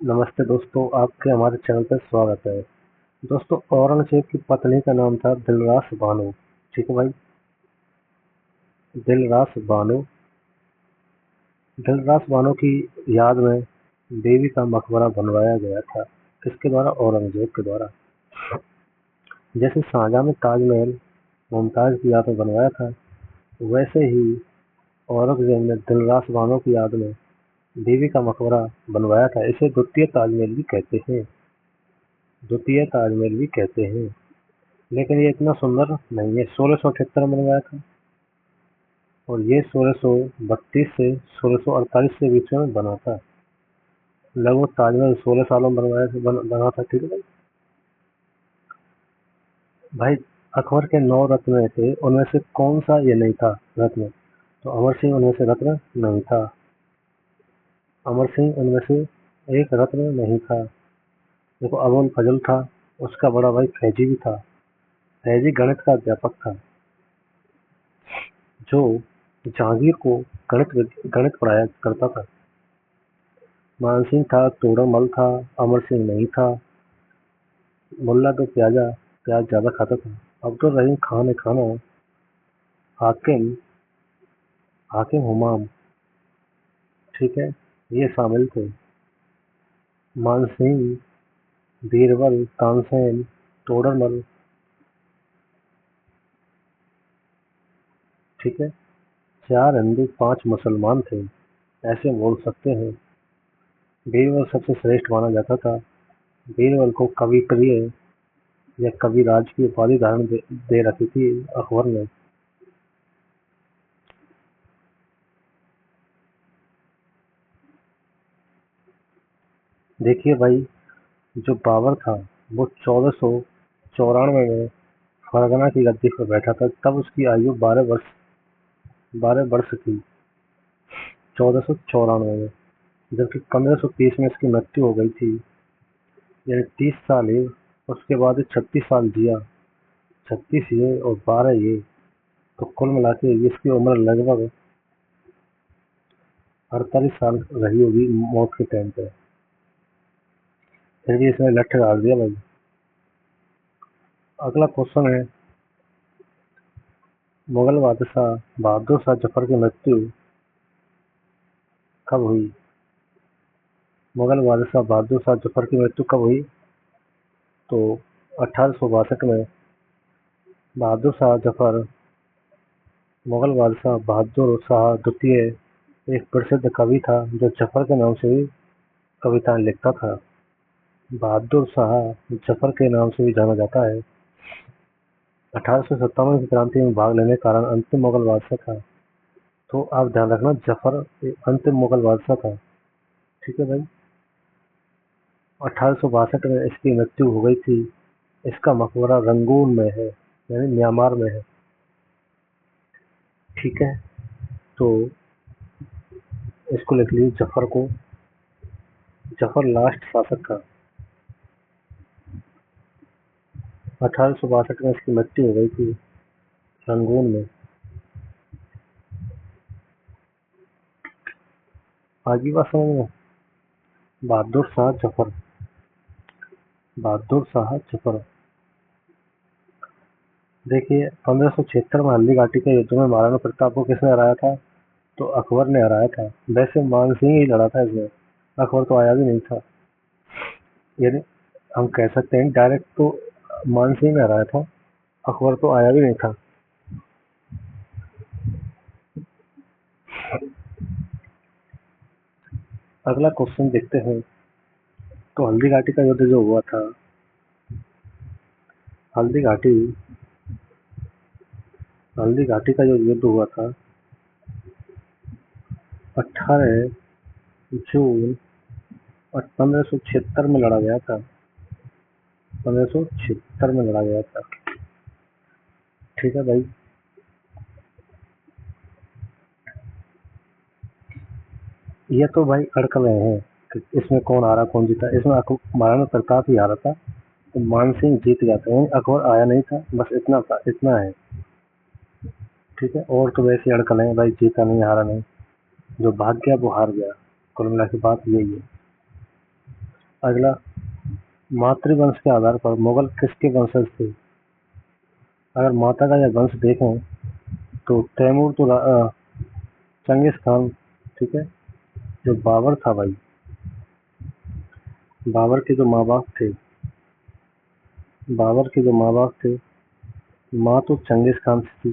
नमस्ते दोस्तों, आपके हमारे चैनल पर स्वागत है। दोस्तों, औरंगजेब की पत्नी का नाम था दिलरास बानो। ठीक है भाई, दिलरास बानो। दिलरास बानो की याद में देवी का मकबरा बनवाया गया था। किसके द्वारा? औरंगजेब के द्वारा। जैसे शाहजहां ने ताजमहल मुमताज की याद में बनवाया था, वैसे ही औरंगजेब ने दिलरास बानो की याद में देवी का मकबरा बनवाया था। इसे द्वितीय ताजमहल भी कहते हैं। द्वितीय ताजमहल भी कहते हैं। लेकिन ये इतना सुंदर नहीं है। 1678 में बनवाया था और ये 1632 से 1648 के बीच में बना था। लगभग ताजमहल 16 सालों में बना था। ठीक है भाई। भाई, अकबर के 9 रत्न में थे, उनमें से कौन सा ये नहीं था रत्न? तो अमर सिंह उनमें से रत्न नहीं था। अमर सिंह उनमें से एक रत्न नहीं था। देखो, अबुल फजल था, उसका बड़ा भाई फैजी भी था। फैजी गणित का अध्यापक था, जो जहांगीर को गणित पढ़ाया करता था। मानसिंह था, तोड़रमल था, अमर सिंह नहीं था। मुल्ला तो प्याज ज्यादा खाता था। अब्दुल रहीम खान ए खाना, हाकिम हाकिम हुमाम, ठीक है, ये शामिल थे। मानसिंह, बीरबल, तानसेन, तोड़रमल, ठीक है, 4 हिंदू 5 मुसलमान थे, ऐसे बोल सकते हैं। बीरबल सबसे श्रेष्ठ माना जाता था। बीरबल को कवि प्रिय या कविराज की उपाधि धारण दे रखी थी अकबर ने। देखिए भाई, जो बाबर था, वो 1494 में फरगना की गद्दी पर बैठा था। तब उसकी आयु 12 वर्ष थी, 1494 में। जबकि 1530 में इसकी मृत्यु हो गई थी। यानी 30 साल ये, उसके बाद ये 36 साल जिया। 36 ये और 12 ये, तो कुल मिला के इसकी उम्र लगभग 48 साल रही होगी मौत के टाइम पे। फिर भी इसने लठ डाल दिया भाई। अगला क्वेश्चन है, मुगल बादशाह बहादुर शाह जफर की मृत्यु कब हुई? मुगल बादशाह बहादुर शाह जफर की मृत्यु कब हुई? तो 1862 में बहादुर शाह जफर, मुगल बादशाह बहादुर शाह द्वितीय, एक प्रसिद्ध कवि था जो जफर के नाम से भी कविताएं लिखता था। बहादुर शाह जफर के नाम से भी जाना जाता है। 1857 की क्रांति में भाग लेने के कारण अंतिम मुगल बादशाह था। तो आप ध्यान रखना, जफर अंतिम मुगल बादशाह था। ठीक है भाई। 1862 में इसकी मृत्यु हो गई थी। इसका मकबरा रंगून में है, यानी म्यांमार में है। ठीक है, तो इसको लिख लीजिए, जफर को। जफर लास्ट शासक था। 1862 में इसकी मृत्यु हो गई थी रंगून में। आगे बात समझ में? बहादुर शाह जफर, बहादुर शाह जफर। देखिए, 1576 में हल्दी घाटी के युद्ध में महाराणा प्रताप को किसने हराया था? तो अकबर ने हराया था। वैसे मानसिंह ही लड़ा था इसमें, अकबर तो आया भी नहीं था। यानी हम कह सकते हैं डायरेक्ट तो मानसिंह ने हराया था, अकबर तो आया भी नहीं था। अगला क्वेश्चन देखते हैं। तो हल्दी घाटी का युद्ध जो हुआ था, हल्दी घाटी हल्दी घाटी का जो युद्ध हुआ था, 18 जून 1576 में लड़ा गया था। 1576 में लड़ा गया था। ठीक है भाई। ये तो भाई अड़क रहे हैं कि इसमें कौन हारा कौन जीता। इसमें महाराणा प्रताप ही हारा था, तो मानसिंह जीत गया था। अकबर आया नहीं था, बस इतना था, इतना है। ठीक है, और तो वैसे अड़कल है भाई, जीता नहीं हारा नहीं, जो भाग गया वो हार गया। कुल मिला के बात यही है। अगला, मातृवंश के आधार पर मुगल किसके वंशज थे? अगर माता का यह वंश देखें तो तैमूर तो चंगेज खान, ठीक है। जो बाबर था भाई, बाबर के जो माँ बाप थे, बाबर के जो माँ बाप थे, माँ तो चंगेज खान थी,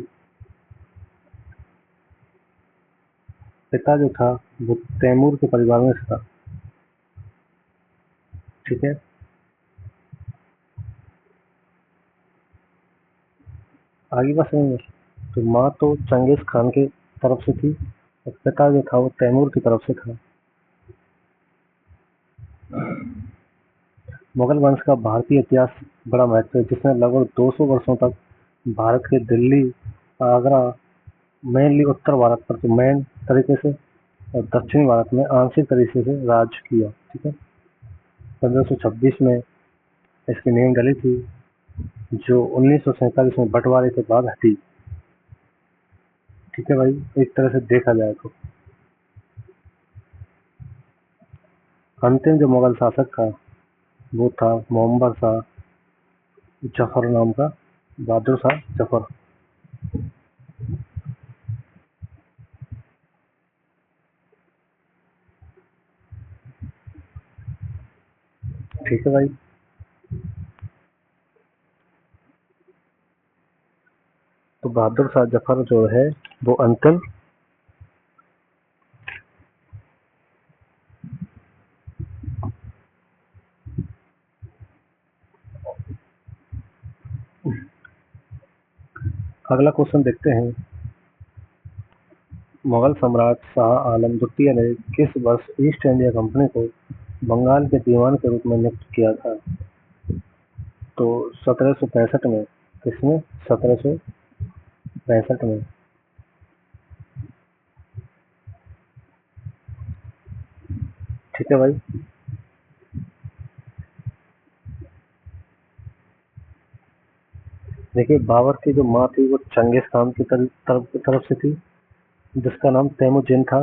पिता जो था वो तैमूर के परिवार में से था, ठीक है। आगे बात समझ में? तो माँ तो चंगेज खान के तरफ से थी और पिता जो था वो तैमूर की तरफ से था। मुगल वंश का भारतीय इतिहास बड़ा महत्व है, जिसने लगभग 200 वर्षों तक भारत के दिल्ली, आगरा, मेनली उत्तर भारत पर तो मेन तरीके से, और दक्षिणी भारत में आंशिक तरीके से राज किया, ठीक है। 1526 में इसकी नींव डली थी, जो 1947 में बंटवारे के बाद हटी, ठीक है भाई, एक तरह से देखा जाए तो। अंतिम जो मुगल शासक था वो था मोहम्मद शाह जफर नाम का, बहादुर शाह जफर, ठीक है भाई। तो बहादुर शाह जफर जो है वो अंतिम अगला क्वेश्चन देखते हैं। मुगल सम्राट शाह आलम द्वितीय ने किस वर्ष ईस्ट इंडिया कंपनी को बंगाल के दीवान के रूप में नियुक्त किया था? तो 1765 में। किसमें? 1765 में, ठीक है भाई। देखिए, बाबर की जो माँ थी वो चंगेज खान की तरफ से थी, जिसका नाम तैमूरजिन था,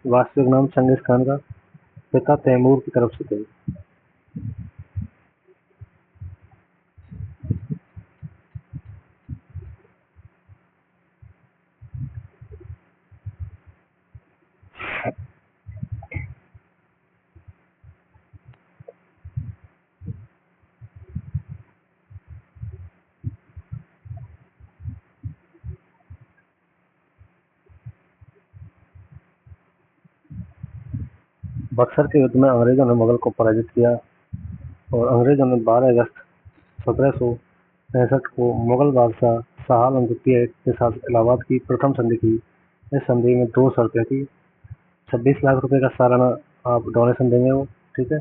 वास्तविक नाम चंगेज खान का। पिता तैमूर की तरफ से थे। बक्सर के युद्ध में अंग्रेजों ने मुगल को पराजित किया और अंग्रेजों ने 12 अगस्त 1765 को मुगल बादशाह शाह आलम द्वितीय के साथ इलाहाबाद की प्रथम संधि की। इस संधि में दो शर्तें थी। 26 लाख रुपए का सालाना आप डोनेशन देंगे वो, ठीक है।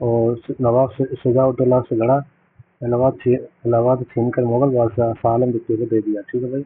और नवाब शुजाउद्दौला से लड़ा, इलाहाबाद छीन कर मुगल बादशाह शाह आलम द्वितीय को दे दिया, ठीक है भाई।